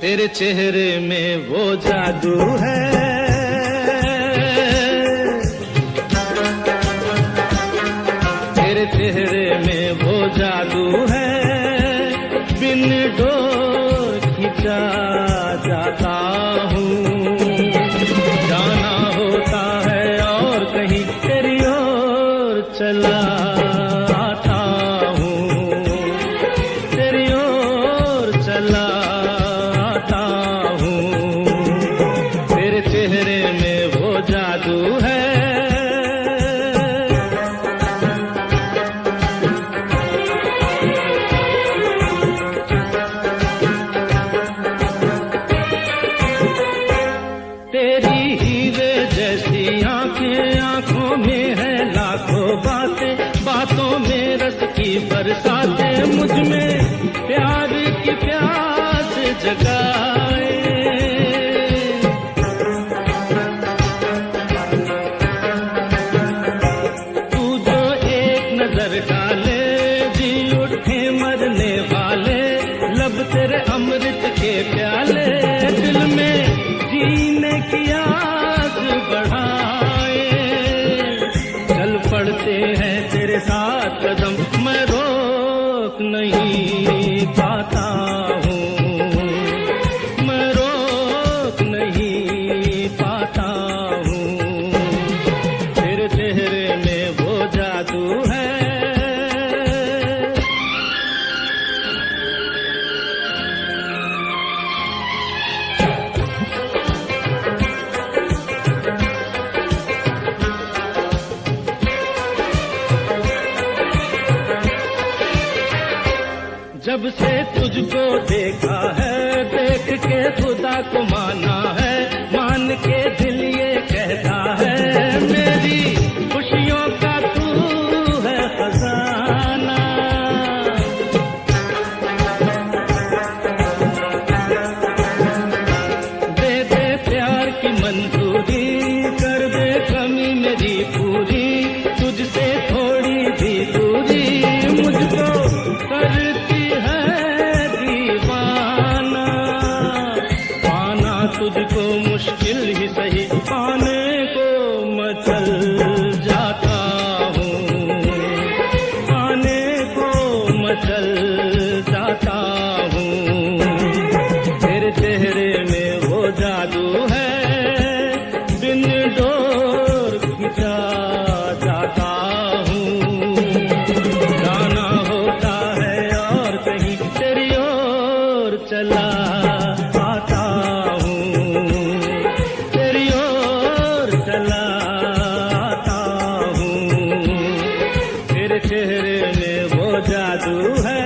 तेरे चेहरे में वो जादू है, तेरे चेहरे में वो जादू है, बिन डोर खिंचा जाता हूँ। जाना होता है और कहीं तेरी ओर चला आता हूँ, तेरी ओर चला आता हूँ। तेरे चेहरे में वो जादू है। तेरी हीरे जैसी आंखें, आंखों में है लाखों बातें, बातों में रस की बरसातें, मुझ में प्यार की प्यास जगाए। तू जो एक नजर डाले जी उठे मरने वाले, लब तेरे अमृत के प्याले, दिल में जीने की आग बढ़ाए। चल पड़ते हैं तेरे साथ कदम, मैं रोक नहीं पाता हूँ, मैं रोक नहीं पाता हूँ। तेरे चेहरे में वो जादू है। जब से तुझको देखा है, देख के खुदा को माना है, मान के दिल ये कहता है, मेरी खुशियों का तू है खजाना। दे दे प्यार की मंजूरी, कर दे कमी मेरी पूरी, तुझसे थोड़ी भी दूरी मुझको करती है दीवाना। पाना तुझको मुश्किल ही सही, पाने को मचल जाता हूँ, पाने को मचल जाता हूँ। तेरे चेहरे में वो जादू है, बिन डोर खिंचा जाता हूँ। जाना होता है और कहीं तेरी ओर चला आता हूँ, तेरी ओर चला आता हूँ। तेरे चेहरे में वो जादू है।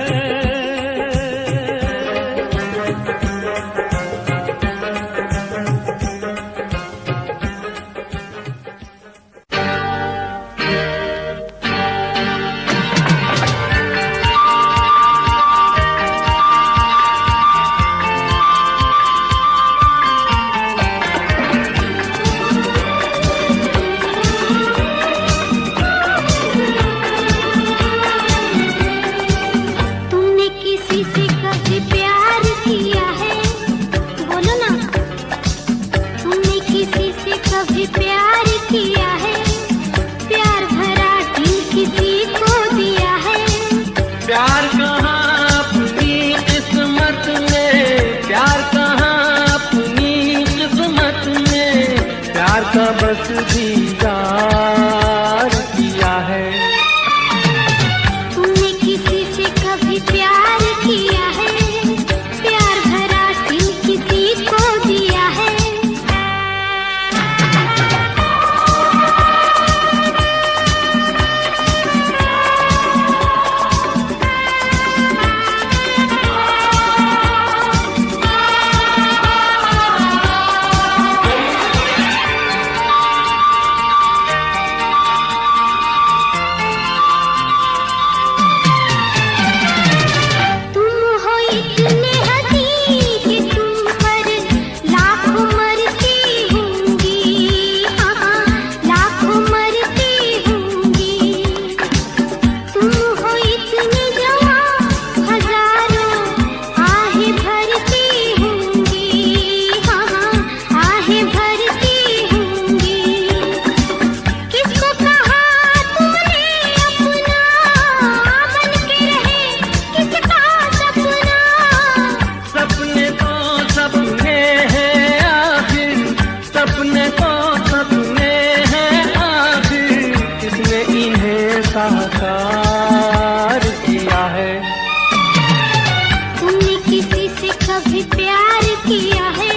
कभी प्यार किया है,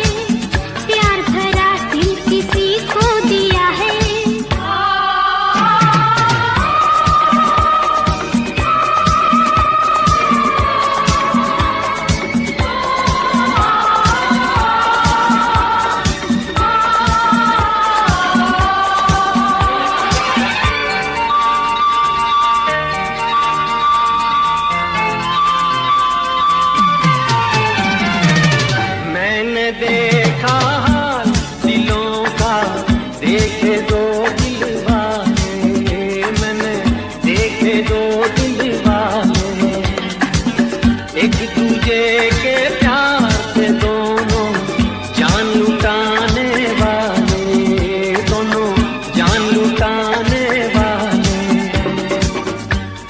प्यार भरा दिल किसी को दिया है। मैंने देखा हाल दिलों का, देखे दो दिल वाले, मैंने देखे दो दिल वाले, एक दूजे के प्यार से दोनों जान लुटाने वाले, दोनों जान लुटाने वाले।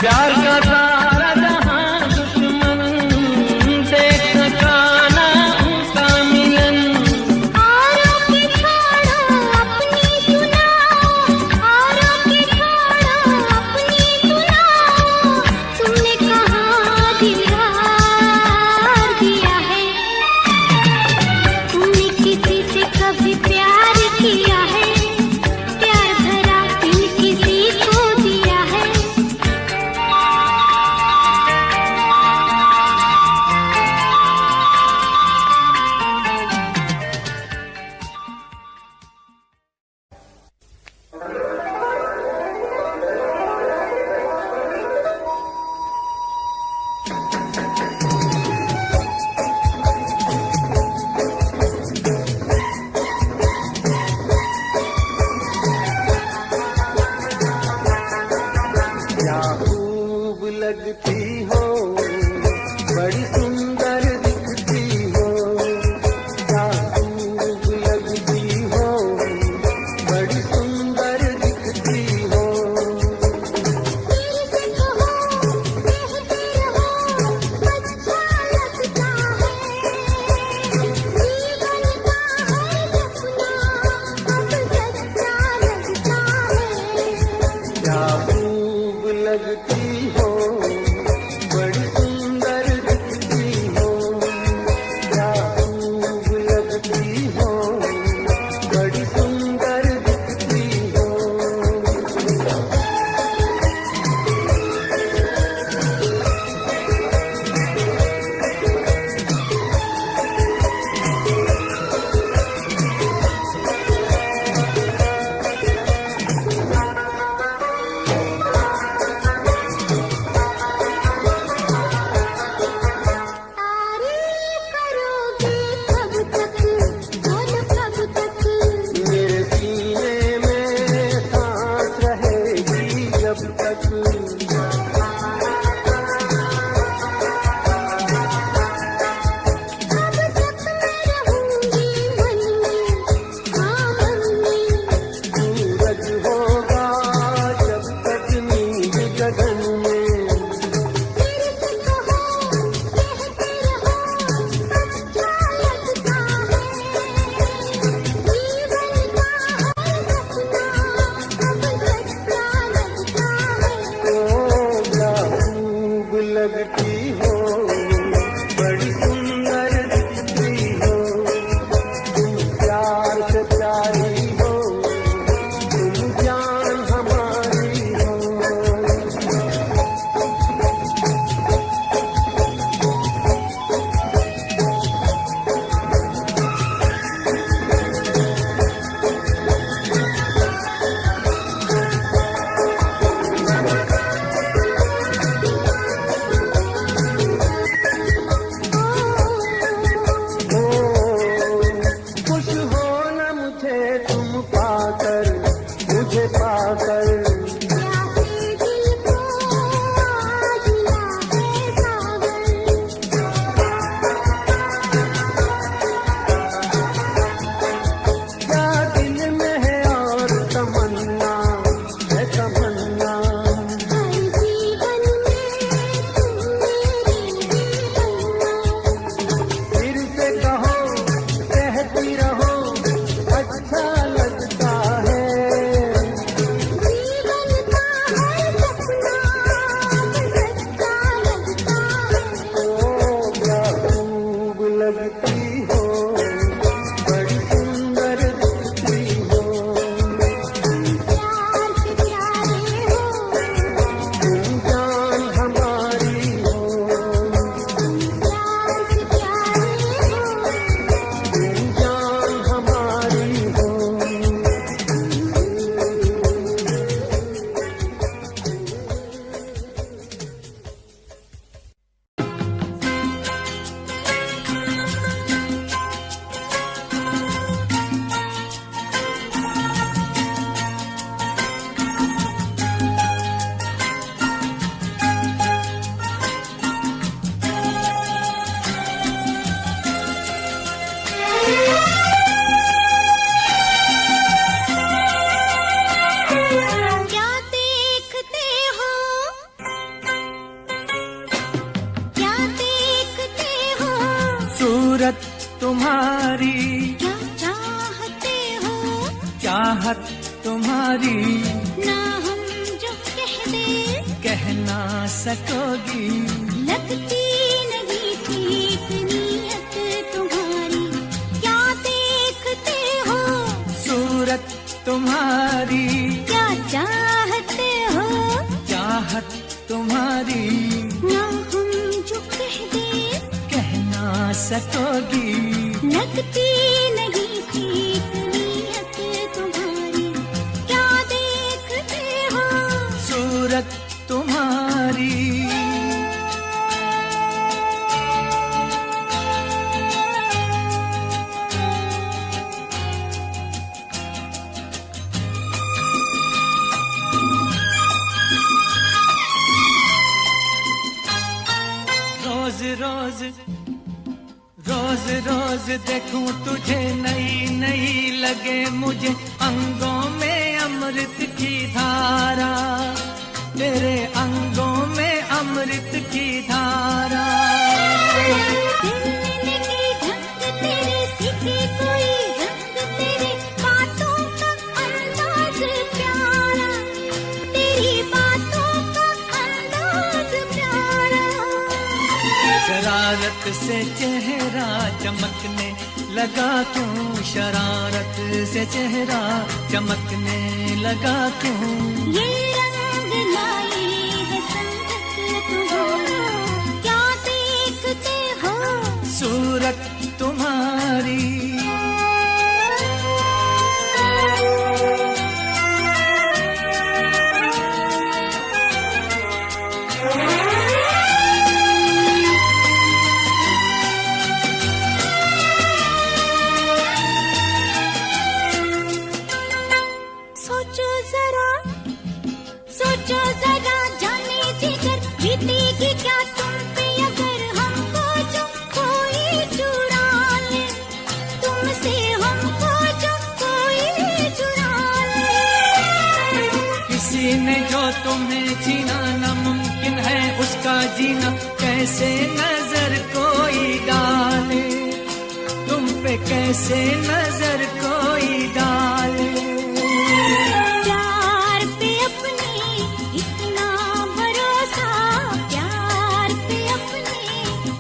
प्यार का सारा जहां दुश्मन देख सका ना उनका मिलन। औरों की छोड़ो अपनी सुनाओ, औरों की छोड़ो अपनी सुनाओ, तुमने कहाँ दिल हार दिया है। सूरत तुम्हारी क्या चाहते हो, चाहत तुम्हारी ना हम जो कह दे कह ना सकोगी। लगती नहीं ठीक नीयत तुम्हारी, क्या देखते हो, सूरत तुम्हारी क्या चाहते हो, चाहत तुम्हारी ना हम जो कह दे कह ना सकोगी। लगती नहीं ठीक नीयत तुम्हारी, क्या देखते हो, सूरत तुम्हारी रोज रोज रोज देखूं तुझे नई नई लगे मुझे अंगों में अमृत की धारा, तेरे अंगों में अमृत की धारा। मिलने की ढंग तेरे सीखे कोई रंग, तेरे बातों का अंदाज प्यारा, तेरी बातों का अंदाज प्यारा। शरारत से चेहरा चमकने लगा क्यों, शरारत से चेहरा चमकने लगा क्यों। ये रंग लाई है संगत तुम्हारी, क्या देखते हो, सूरत तुम्हारी सोचो जरा जाने जिगर, बीतेगी क्या तुम पे अगर हमको जो कोई चुरा ले, तुमसे हमको जो कोई चुरा ले। किसी ने जो तुम्हें छीना नामुमकिन है उसका जीना, कैसे नजर कोई डाले, तुम पे कैसे नजर कोई डाले। प्यार पे अपने इतना भरोसा, प्यार पे अपने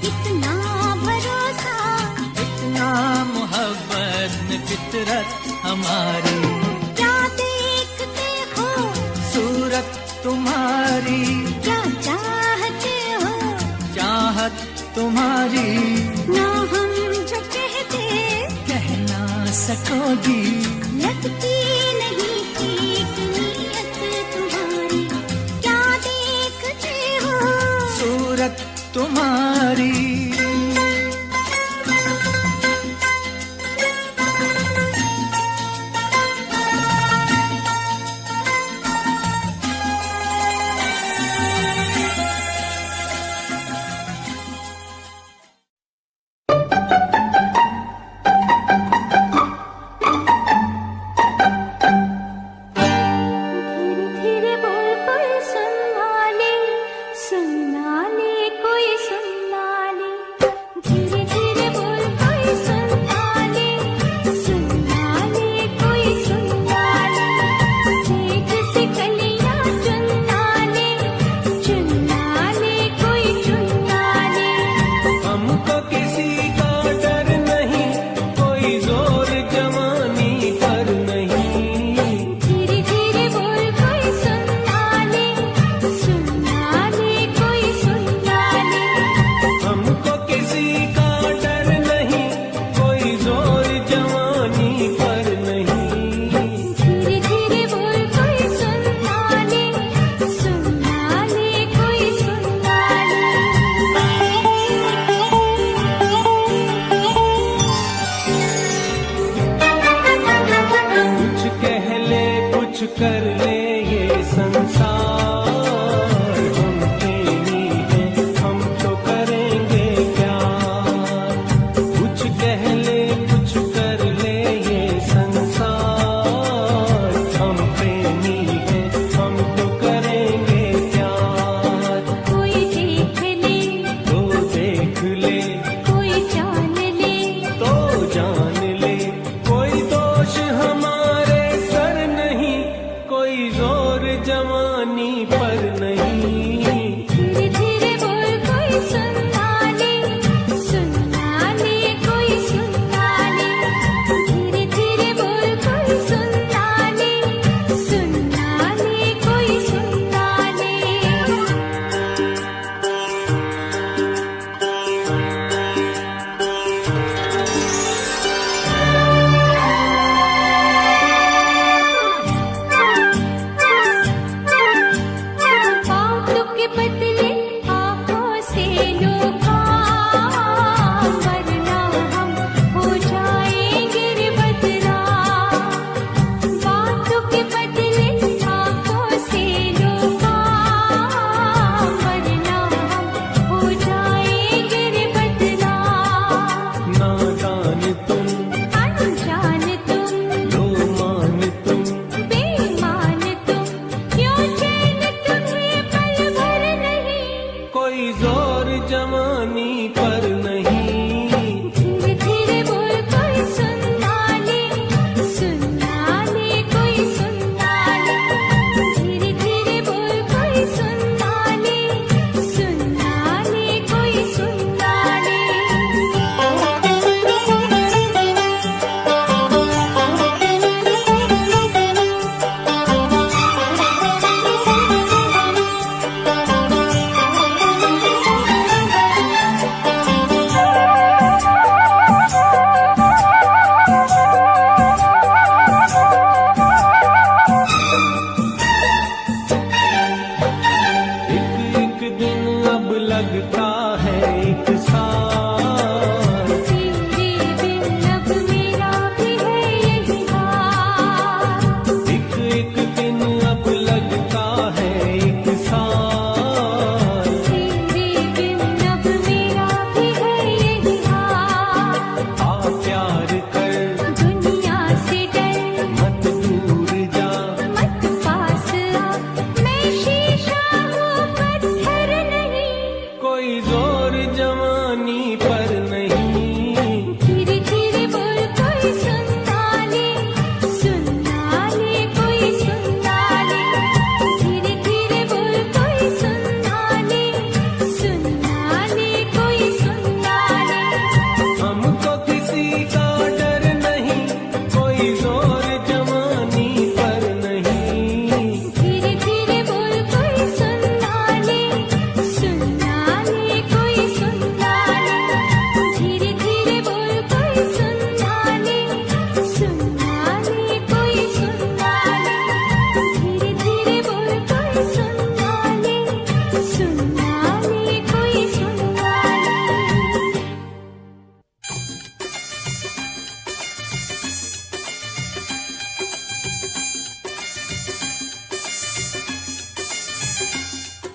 इतना भरोसा, इतना मोहब्बत में फितरत हमारी। क्या देखते हो, सूरत तुम्हारी क्या चाहते हो, चाहत तुम्हारी ना हम जो कहते कह ना सकोगी। लगती नहीं ठीक नीयत तुम्हारी, क्या देखते हो, सूरत तुम्हारी धीरे बोल कोई सुनना ले, कोई सुनना ले।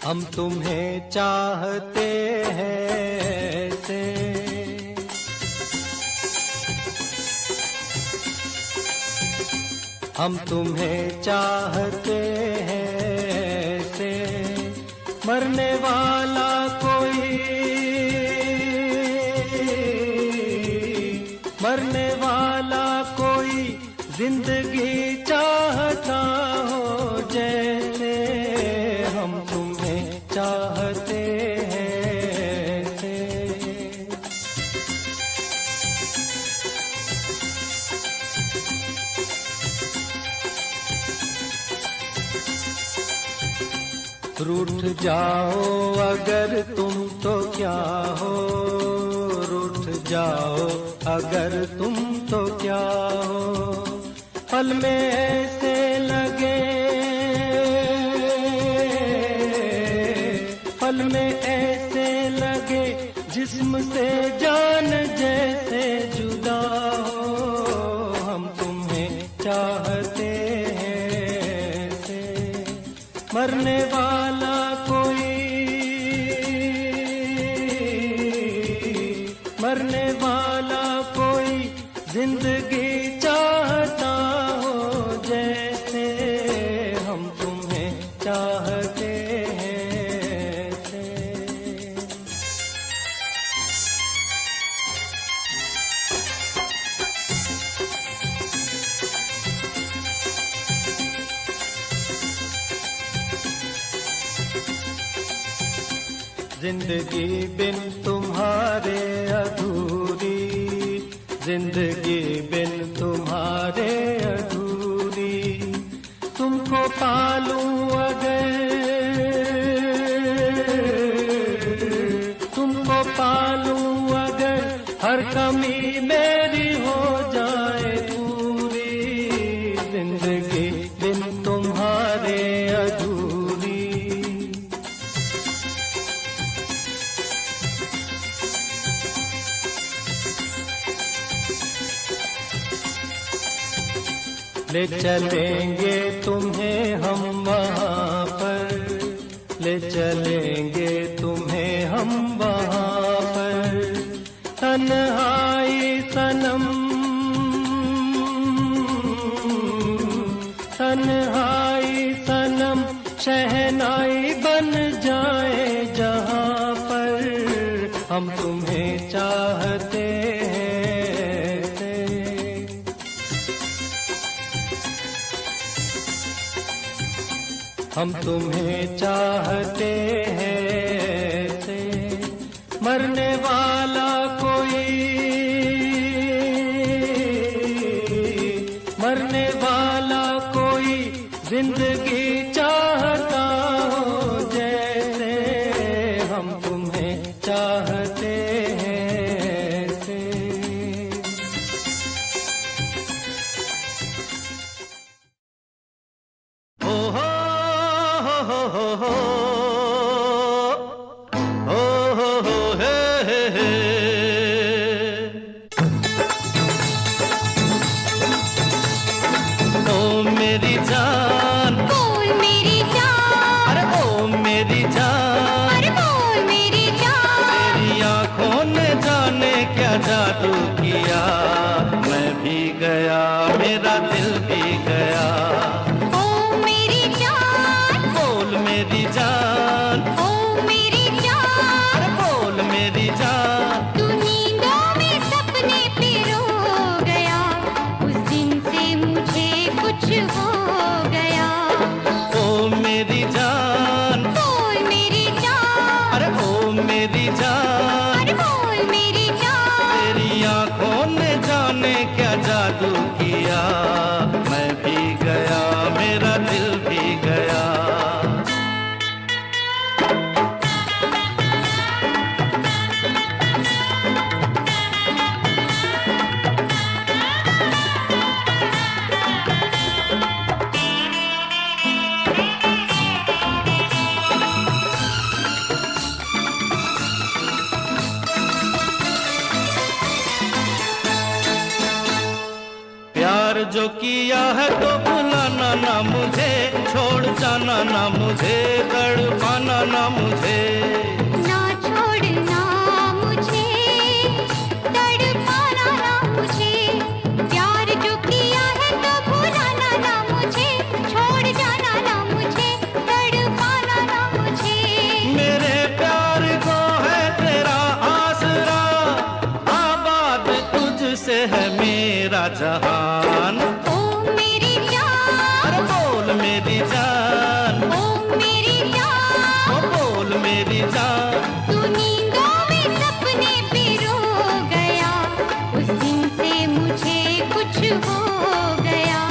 हम तुम्हें चाहते हैं ऐसे, हम तुम्हें चाहते हैं ऐसे, मरने वाला कोई, मरने वाला कोई जिंदगी चाहता हो जैसे, हम तुम्हें चाहते हैं ऐसे। रूठ जाओ अगर तुम तो क्या हो, रूठ जाओ अगर तुम तो क्या हो, पल में ऐसे लगे, पल में ऐसे लगे जिस्म से जान जैसे जुदा हो, हम तुम्हें चाहते हैं ऐसे, मरने वाला कोई, मरने वाला कोई जिंदगी चाहता हो जैसे, हम तुम्हें चाहते हैं ऐसे। जिंदगी बिन तुम्हारे अधूरी, जिंदगी बिन तुम्हारे अधूरी, तुमको पालूं अगर, तुमको पालूं अगर हर कमी मेरी हो जाए पूरी, जिंदगी बिन तुम्हारे अधूरी। ले चलेंगे तुम्हें हम वहाँ पर, ले चलेंगे तुम्हें हम वहाँ पर, तन्हाई सनम, तन्हाई सनम शहनाई बन जाए जहाँ पर, हम तुम्हें चाहते हैं ऐसे। हम तुम्हें चाहते हैं ऐसे, मरने वाला कोई, मरने वाला कोई जिंदगी चाहता हो जैसे, हम तुम्हें चाहते हैं ऐसे। ओ हो हो हे हे हे। ओ मेरी जान, बोल मेरी जान, अरे ओ मेरी जान, अरे बोल मेरी जान, तेरी आंखों ने जाने क्या जादू किया, मैं भी गया मेरा दिल भी गया। ओ मेरी जान, बोल मेरी जान, ओ मेरी जान, अरे बोल मेरी जान, तू नींदों में सपने पे रो गया, उस दिन से मुझे कुछ हो गया। ओ मेरी जान, बोल मेरी जान, अरे ओ मेरी जान, अरे बोल मेरी जान, तेरी आंखों ने जाने क्या जादू किया, प्यार जो किया है तो भुलाना ना मुझे, छोड़ जाना ना मुझे, तड़पाना ना मुझे। ना छोड़ना मुझे, तड़पाना ना मुझे, प्यार जो किया है तो भुलाना ना मुझे, छोड़ जाना ना मुझे, तड़पाना ना मुझे। मेरे प्यार को है तेरा आसरा, आबाद तुझसे है मेरा जहान। ओ मेरी जान, अरे बोल मेरी जान, ओ मेरी जान, ओ बोल मेरी जान। तू नींदों में सपने पिरो गया, उस दिन से मुझे कुछ हो गया।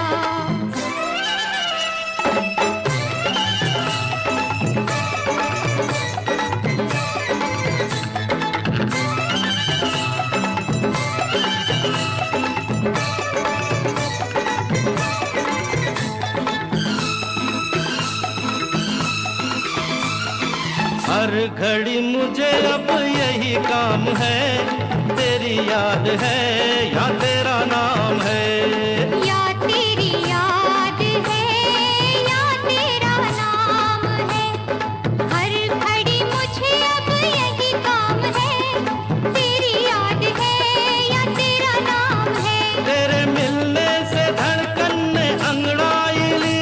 हर घड़ी मुझे अब यही काम है, तेरी याद है या तेरा नाम है। या तेरी याद है या तेरा नाम है, हर घड़ी मुझे अब यही काम है, तेरी याद है या तेरा नाम है। तेरे मिलने से धड़कन ने अंगड़ाई ली,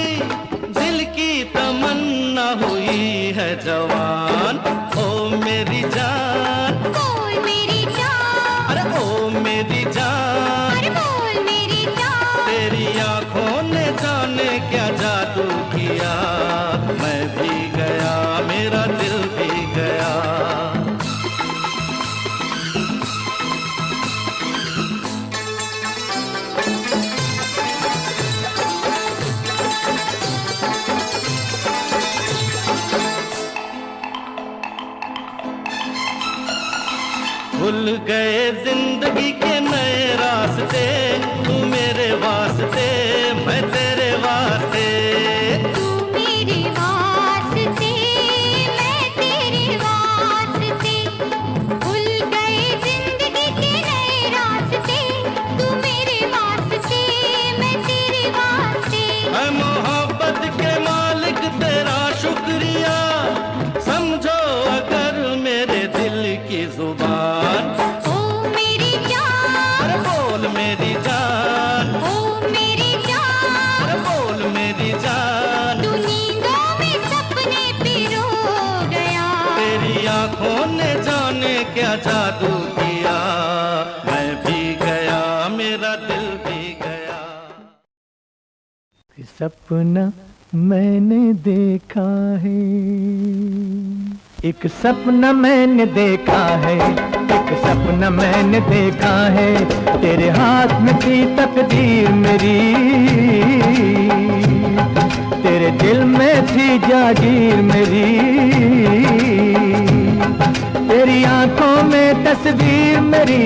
दिल की तमन्ना हुई है जवान। ओ मेरी जान, बोल मेरी जान, अरे ओ मेरी जान। अरे बोल मेरी जान, तेरी आंखों ने जाने क्या जादू किया, मैं भी गया मेरा दिल भी गया। भूल गए जिंदगी के नए रास्ते, तू मेरे वास्ते मैं तेरे वास्ते। तू मेरे वास्ते मैं तेरे वास्ते, भूल गए जिंदगी के नए रास्ते, तू मेरे वास्ते मैं तेरे वास्ते। मैं मोहब्बत के मालिक तेरा शुक्रिया, समझो अगर मेरे दिल की जुबान। ओ मेरी जान, अरे बोल मेरी जान, ओ मेरी जान, अरे बोल मेरी जान। तू नींदों में सपने पिरो गया, तेरी आंखों ने जाने क्या जादू किया, मैं भी गया मेरा दिल भी गया। सपना मैंने देखा है, एक सपना मैंने देखा है, एक सपना मैंने देखा है, तेरे हाथ में थी तकदीर मेरी, तेरे दिल में थी जागीर मेरी, तेरी आंखों में तस्वीर मेरी।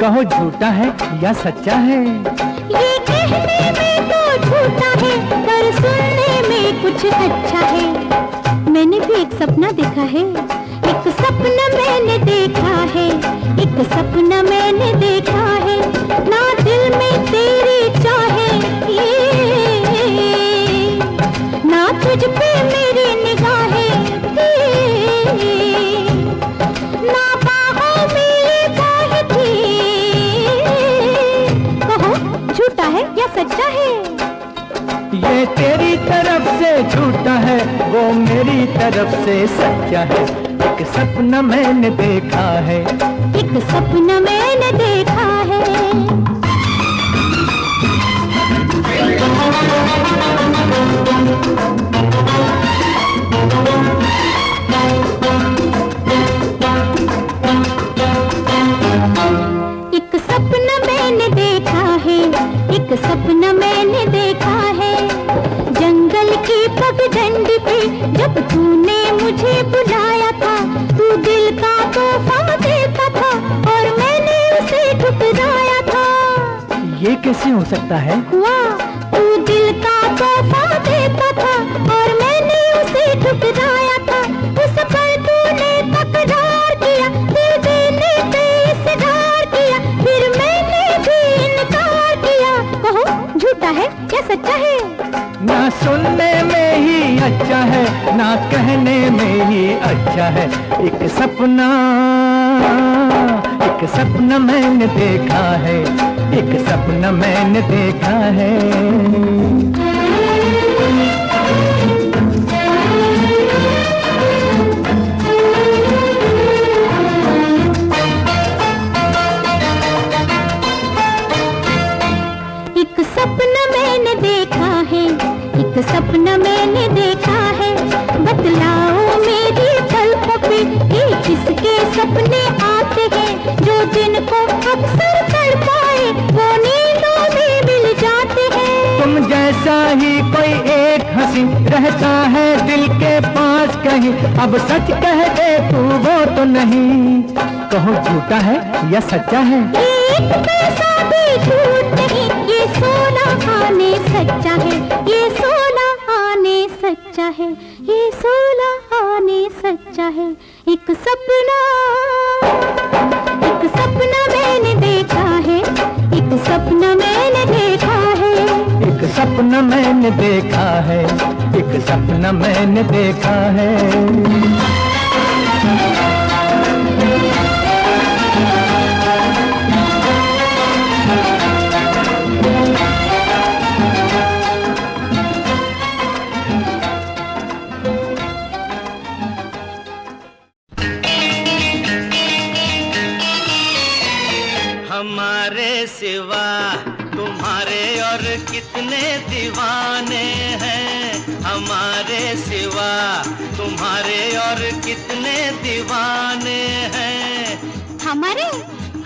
कहो झूठा है या सच्चा है, ये कहने में तो झूठा है पर सुनने में कुछ अच्छा है। मैंने भी एक सपना देखा है, एक सपना मैंने देखा है, एक सपना मैंने देखा है, ना दिल में तेरी चाहे ना तुझ पे मेरी निगाहें थी, ना बाहों में बाहें थी। कहो झूठा है या सच्चा है, ये तेरी तरफ से झूठा है, वो मेरी तरफ से सच्चा है। एक सपना मैंने देखा है, एक सपना मैंने देखा है। एक सपना मैंने देखा है, एक सपना मैंने देखा है, जंगल की पगडंडी पे जब तूने मुझे बुलाया था, तू दिल का तोहफा देता था और मैंने उसे ठुकराया था। ये कैसे हो सकता है, हुआ तू दिल का तोहफा देता था और मैंने उसे ठुकराया था, उस पर तूने तकरार किया, दिल देने पे इसरार किया, फिर मैंने भी सपना कहने में ही अच्छा है। एक सपना मैंने देखा है, एक सपना मैंने देखा है। एक सपना मैंने देखा है, एक सपना मैंने देखा है। बतलाओ मेरी पलकों पे कि किसके सपने आते हैं, जो दिन को अक्सर तड़पाए वो नींदों में मिल जाते हैं। तुम जैसा ही कोई एक हंसी रहता है दिल के पास कहीं, अब सच कह दे तू वो तो नहीं, कहो झूठा है या सच्चा है। एक पैसा भी झूठ नहीं, ये सोना आने सच्चा है, ये सोना आने सच्चा है, ये सोना आने सच्चा है। एक सपना मैंने देखा है, एक सपना मैंने देखा है। एक सपना मैंने देखा है, एक सपना मैंने देखा है। हमारे सिवा तुम्हारे और कितने दीवाने हैं, हमारे सिवा तुम्हारे और कितने दीवाने हैं। हमारे?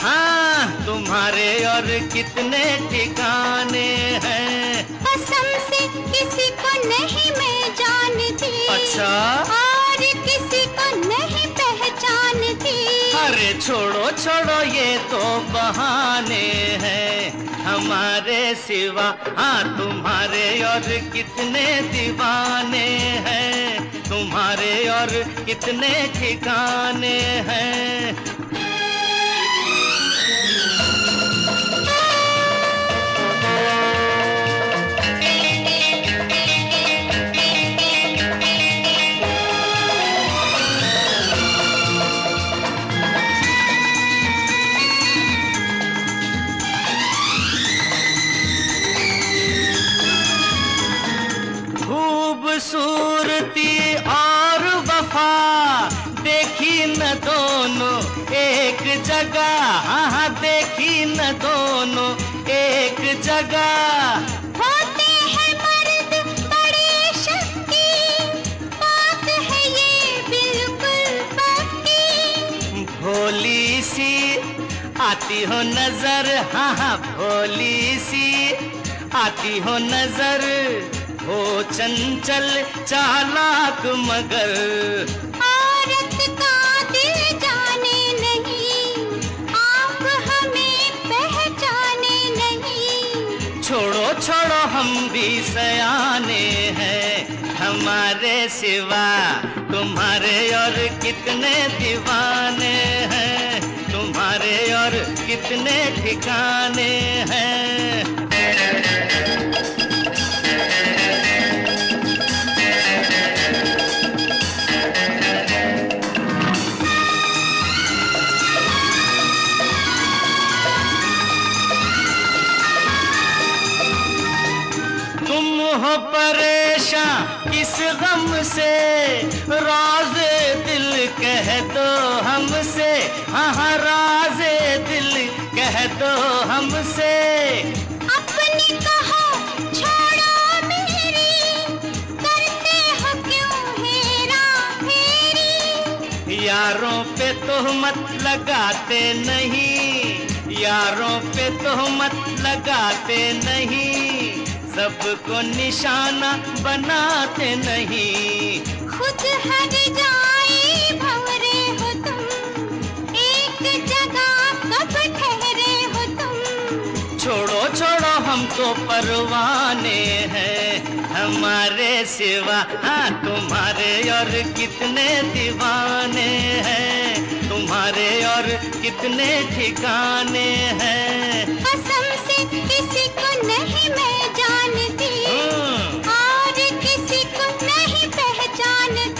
हाँ, तुम्हारे और कितने ठिकाने हैं। कसम से किसी को नहीं मैं जानती। अच्छा? और किसी को नहीं पहचानती। अरे छोड़ो छोड़ो ये तो बहाने हैं, हमारे सिवा हाँ तुम्हारे और कितने दीवाने हैं, तुम्हारे और कितने ठिकाने हैं। खूबसूरती और वफा देखी न दोनों एक जगह, हाँ देखी न दोनों एक जगह। होते हैं मर्द बड़े शक्की, बात है ये बिल्कुल पक्की। भोली सी आती हो नजर, हाँ हाँ भोली सी आती हो नजर, हो चंचल चालाक मगर। औरत का दिल जाने नहीं, आप हमें पहचाने नहीं। छोड़ो छोड़ो हम भी सयाने हैं, हमारे सिवा तुम्हारे और कितने दीवाने हैं, तुम्हारे और कितने ठिकाने हैं। हो परेशान किस गम से, राज़े दिल कह दो हमसे, हाँ हाँ राज़े दिल कह दो हमसे। अपनी कहो छोड़ो मेरी, करते हो क्यों हेरा फेरी। यारों पे तोहमत लगाते नहीं, यारों पे तोहमत लगाते नहीं, सबको निशाना बनाते नहीं। खुद हर जाए भंवरे हो तुम, एक जगह कब ठहरे हो तुम। छोड़ो छोड़ो हम तो परवाने हैं, हमारे सिवा हाँ तुम्हारे और कितने दीवाने हैं, तुम्हारे और कितने ठिकाने हैं। कसम से किसी को नहीं मैं जानती, और किसी को नहीं पहचानती।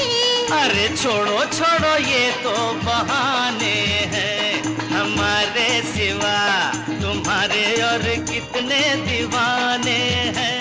छोड़ो छोड़ो ये तो बहाने हैं, हमारे सिवा तुम्हारे और कितने दीवाने हैं।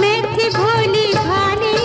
मैं थी भोली भाली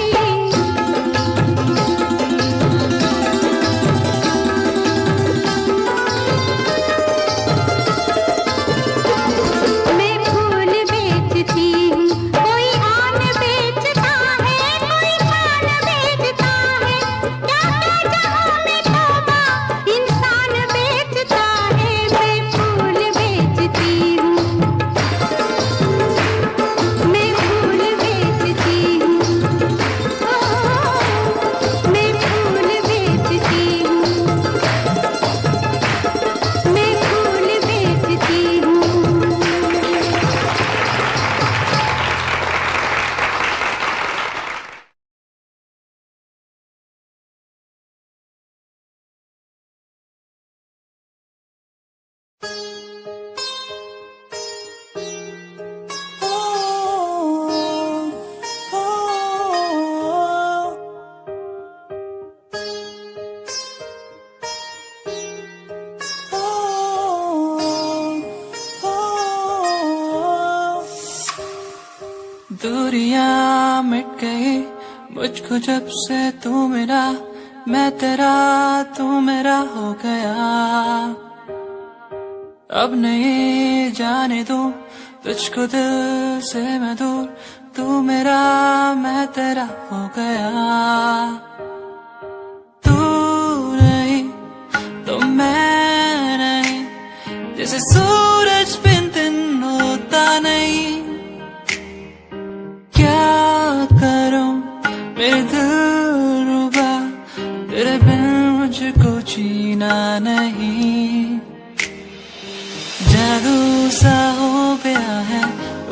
दूरियां मिट गई मुझको जब से तू मेरा, मैं तेरा तू मेरा हो गया। अब नहीं जाने दूं तुझको दिल से मैं दूर, तू मेरा मैं तेरा हो गया। तू नहीं तो मैं नहीं, जैसे सूरज बिन दिन होता नहीं। क्या करूं मेरे दिल रुबा, तेरे बिन मुझको जीना नहीं। जादू सा हो गया है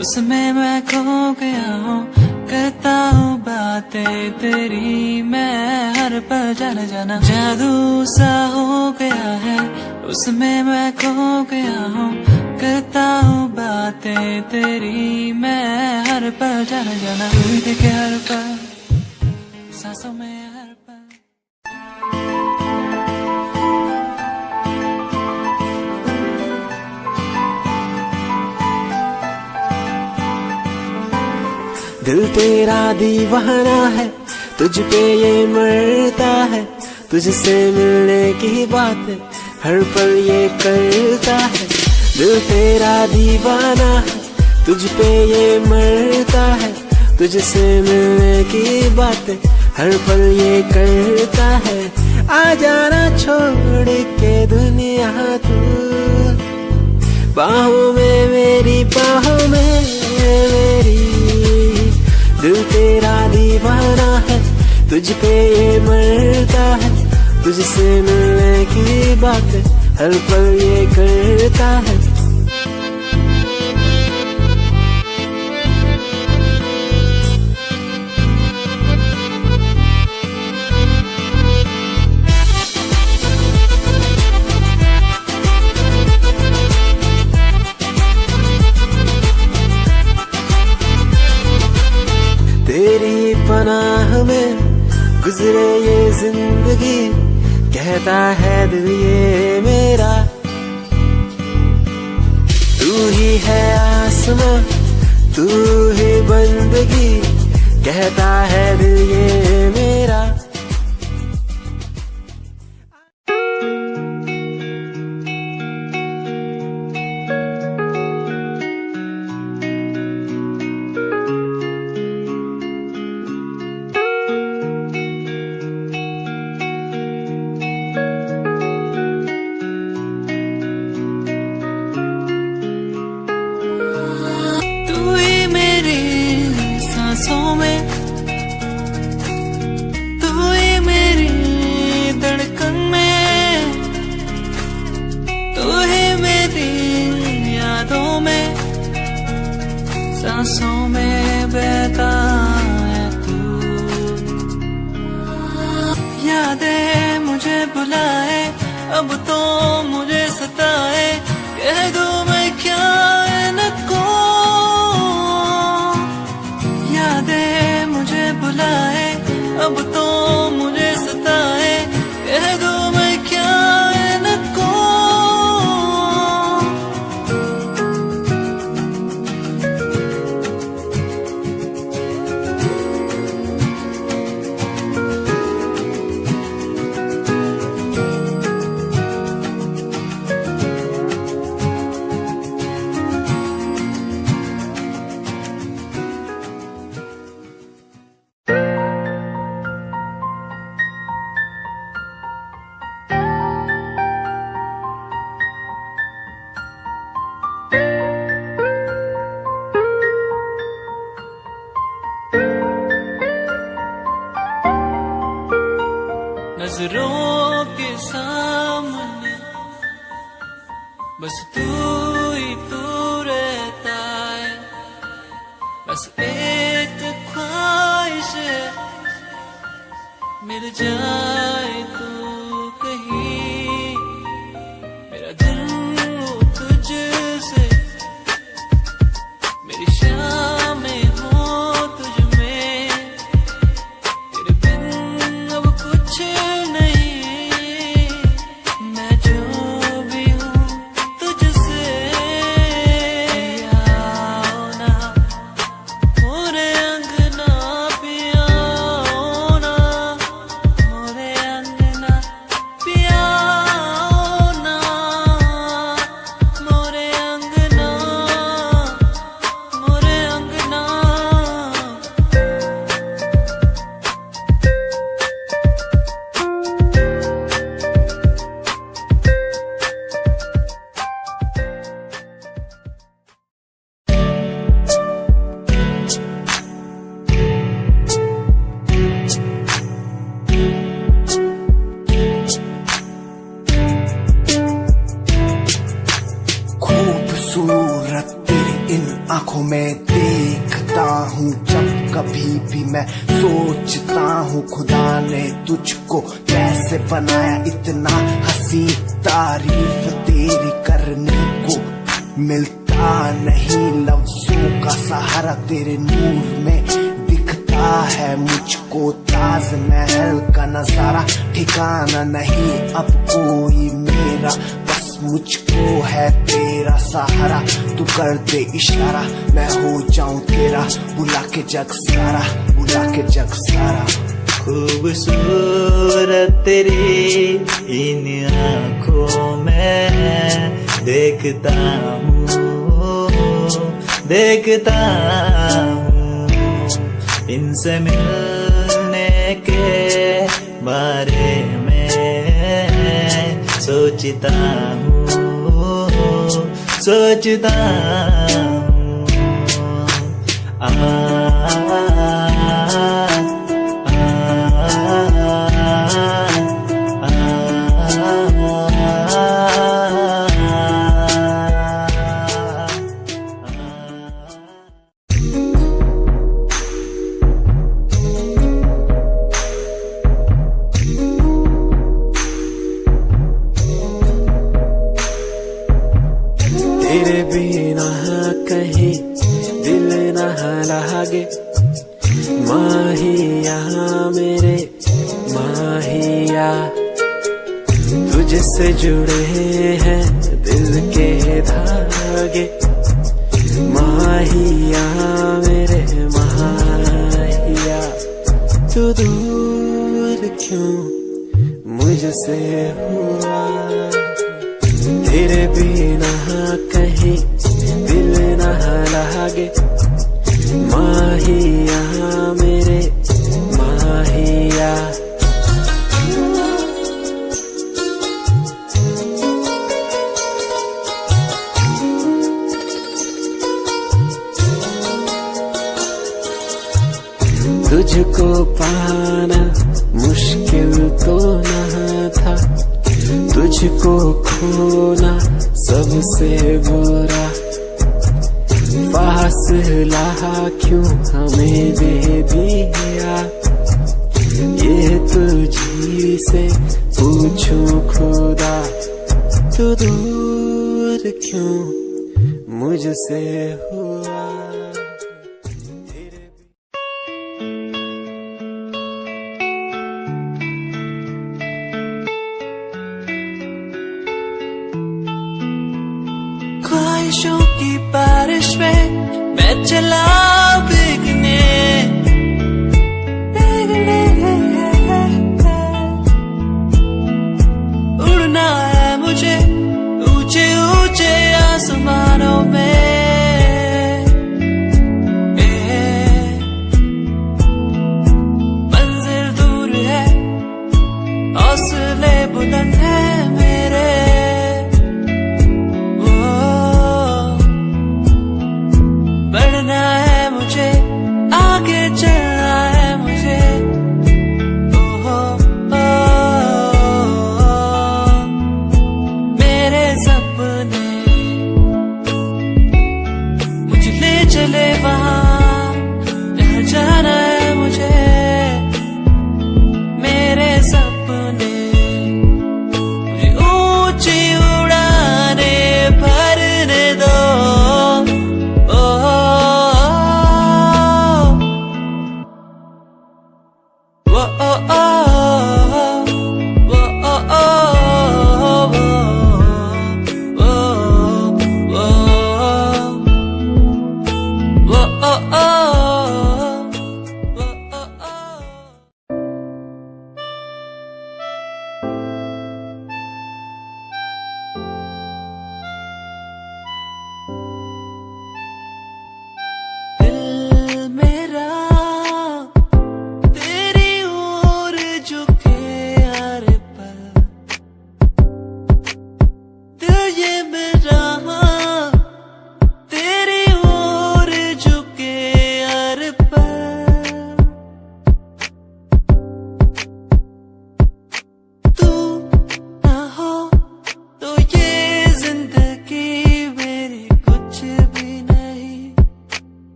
उसमें मैं खो गया हूँ, करता हूँ बातें तेरी मैं हर पल जाना जाना। जादू सा हो गया है उसमें मैं खो गया हूँ, करता हूँ बातें तेरी मैं हर पल जाना जाना। तू ही देखे हर पल सांसों में हर पल। दिल तेरा दीवाना है, तुझ पे ये मरता है, तुझसे मिलने की बात हर पल ये करता है। दिल तेरा दीवाना है, तुझ पे ये मरता है, तुझसे मिलने की बात हर पल ये करता है। आ जाना छोड़ के दुनिया तू, बाहों में मेरी बाहों में मेरी। दिल तेरा दीवाना है, तुझ पे ये मरता है, तुझसे मिलने की बात हर पल ये करता है। तेरी पनाह में गुजरे ये जिंदगी, कहता है दिल ये मेरा। तू ही है आसमां तू ही बंदगी, कहता है दिल ये मेरा। सांसों में तू ही मेरी धड़कन में, तू ही मेरी यादों में, सांसों में बहता है तू। यादें मुझे बुलाए अब तो मुझे सताए, कह दूं मैं क्या इनको। यादें मुझे बुलाए अब तो मुझे सताए, कह दूं मैं क्या इनको। नजरों के सामने बस तू ही तू रहता है, बस एक ख्वाहिश है मिल जाए तू कहीं। मेरा दिल हो तुझसे, मेरी शामें हो तुझ में, तेरे बिन अब कुछ नहीं। मैं जो भी हूँ तुझसे आओ ना, पूरे खूबसूरत तेरी इन आंखों में देखता हूँ जब कभी भी मैं सोचता हूँ खुदा ने तुझको कैसे बनाया इतना हंसी। तारीफ तेरी करने को मिलता नहीं, लफ्जों का सहारा तेरे नूर में दिखता है मुझको। ताजमहल का नजारा ठिकाना नहीं अब कोई मेरा, बस मुझको है तेरा सहारा। तू कर दे इशारा मैं हो जाऊं तेरा, बुला के जग सारा, बुला के जग सारा। खूबसूरत तेरी इन आँखों में देखता हूँ, देखता हूँ, इनसे मिलने के बारे में सोचता हूँ, सोचता हूँ। तेरे बिना कहीं दिल न लागे, माहिया मेरे माहिया। तुझसे जुड़े हैं दिल के धागे, माहिया मेरे माहिया। तू दूर क्यों मुझसे हुआ, तेरे बिना कहीं दिल न लागे, माहिया मेरे माहिया। तुझको पाना मुश्किल तो न था, तुझको खोना सबसे बुरा। फासला क्यों हमें दे दिया, ये तुझी से पूछूं खुदा। तू दूर क्यों मुझसे हुआ। ख्वाहिशों की बारिश में मैं चला भीगने, उड़ना है मुझे ऊंचे ऊंचे आसमानों में। मंजिल दूर है हौसले बुलंद है मेरे, बढ़ना है मुझे आगे चलना है मुझे। ओहो मेरे सपने मुझे ले चले वहाँ जहाँ जाना है मुझे। मेरे सपने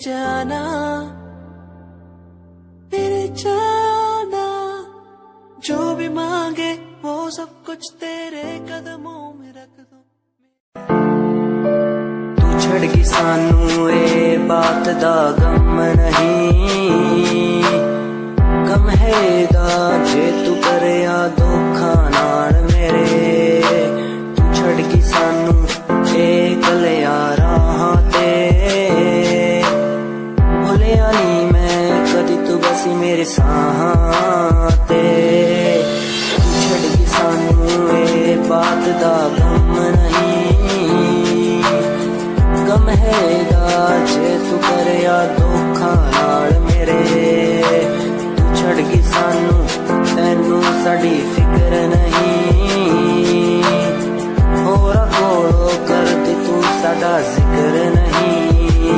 जाना जो भी मांगे वो सब कुछ तेरे कदमों में रख दो। तू छड़गी सानू ए बात दा गम नहीं, गम है दा जे तू करे आ धोखा नाल मेरे। तू छड़गी सानू ए गलिया राहां ते, भुलिया नी मैं कदी तू बसी मेरे साहां ते। तू छड़गी सानू ए बात दा गम नहीं, गम हैगा जे तू करे आ धोखा नाल मेरे। तू छड़गी सानू तैनू साडी फिक्र नहीं, होरा कोलो कर दे तू साडा जिक्र नहीं।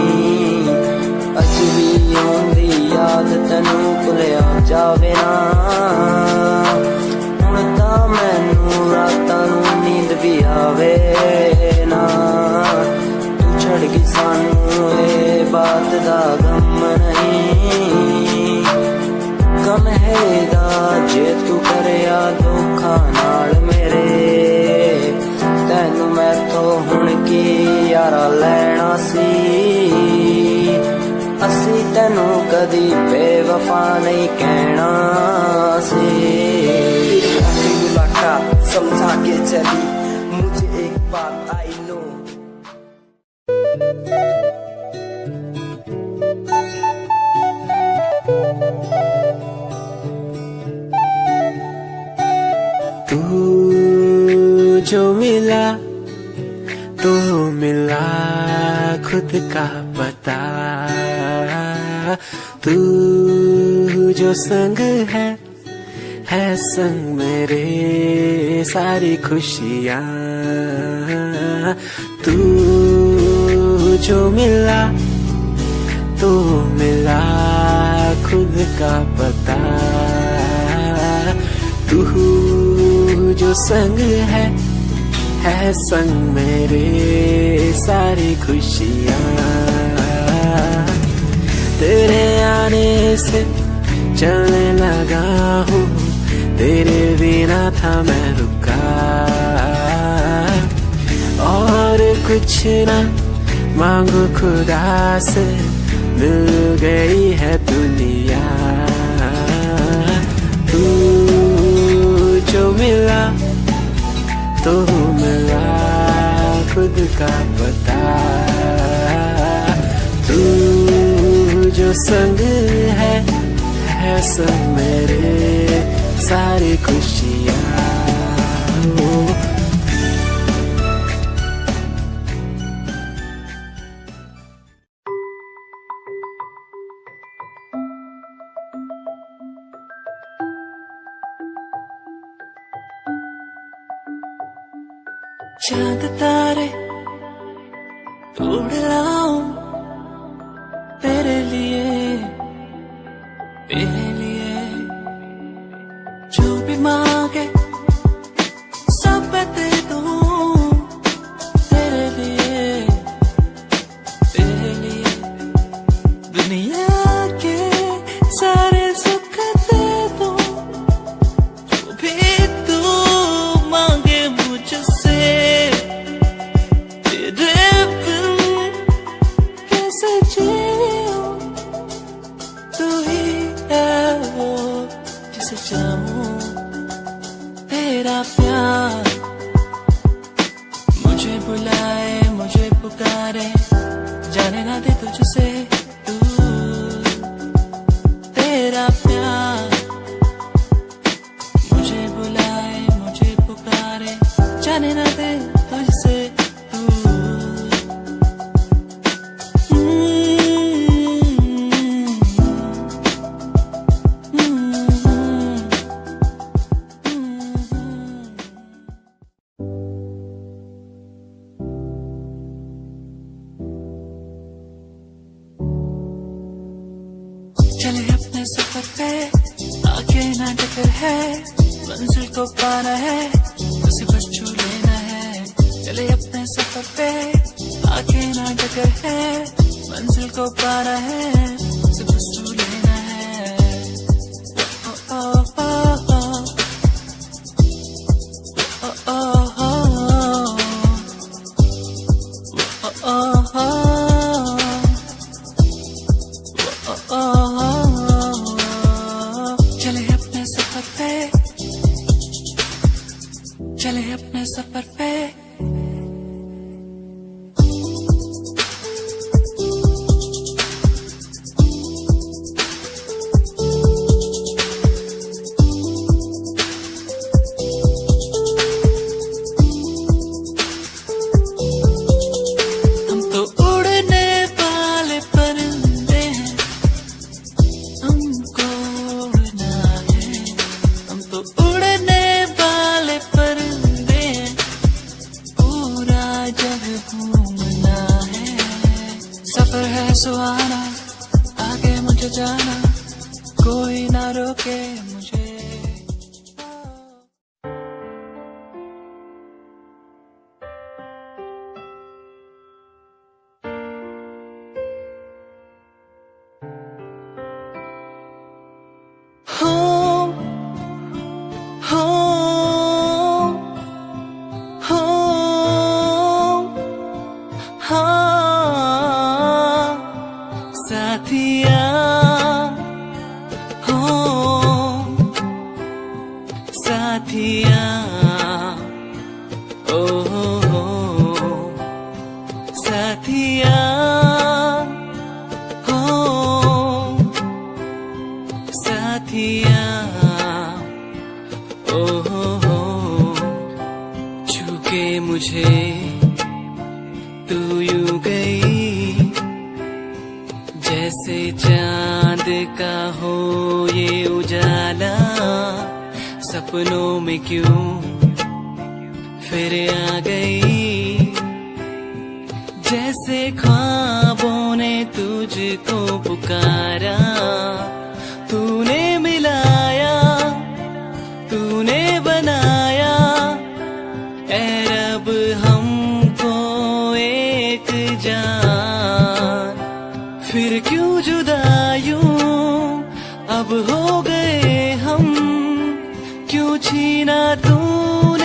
अज भी आउंदी याद तैनू भुलिया जावे ना, हुण तां मैनू रातां नू नींद भी आवे ना। तू छड़गी सानू ए बात दा गम नहीं, गम हैगा जे तू करे आ धोखा नाल मेरे। तैनू मैं तो हुण की यारा लैना सी, असी तैनू कदी बेवफा नहीं कहना सी। आखिरी मुलाकात समझा के चली, मुझे एक बात आई नो। तू जो मिला तो मिला खुद का पता, तू जो संग है संग मेरे सारी खुशियाँ। तू जो मिला तो मिला खुद का पता, तू जो संग है संग मेरे सारी खुशियाँ। तेरे आने से चलने लगा हूँ, तेरे बिना था मैं रुका। और कुछ ना मांगू खुदा से, मिल गई है दुनिया। तू जो मिला तो मिला खुद का पता, तू जो संग है संग मेरे सारी खुशियाँ। चांद तारे तोड़ लाऊं तेरे लिए, तेरे लिए जो भी मांगे सब मैं दे दूं। तेरे लिए, तेरे लिए दुनिया के सारे सुख दे दूं। जो भी तू मांगे मुझसे, तेरे बिन कैसे जीऊं। तू ही है वो जिसे चाहूं, तेरा प्यार मुझे बुलाए मुझे पुकारे, जाने ना दे तुझसे दूर। तेरा प्यार मुझे बुलाए मुझे पुकारे, जाने ना दे तुझसे दूर। चले अपने सफर पे, आगे ना टकर है, मंजिल को पाना है, उसे बस छू लेना है। चले अपने सफर पे, आगे ना टकर है, मंजिल को पाना है, सिर्फ तू लेना है। ओ ओ ओ ओ ओ ओ ओ चले अपने सफर पे, चले अपने सफर पे। हम तो उड़ने वाले परिंदे हैं, हमको उड़ना है। हम तो उड़ने वाले परिंदे हैं, पूरा जग घूमना है। सफर है सुहाना, आगे मुझे जाना, कोई ना रोके मुझे। Home, home, home, हाँ, साथिया, home, साथिया, ओ साथिया, home, साथिया, ओ छूके मुझे तू यूं गई, जैसे चांद का हो ये उजाला। सपनों में क्यों फिर आ गई, जैसे ख्वाबों ने तुझको पुकारा। तूने मिलाया, तूने बनाया, ऐ रब हमको एक जान। फिर क्यों जुदा यूं अब हो गए हम, क्यों छीना तूने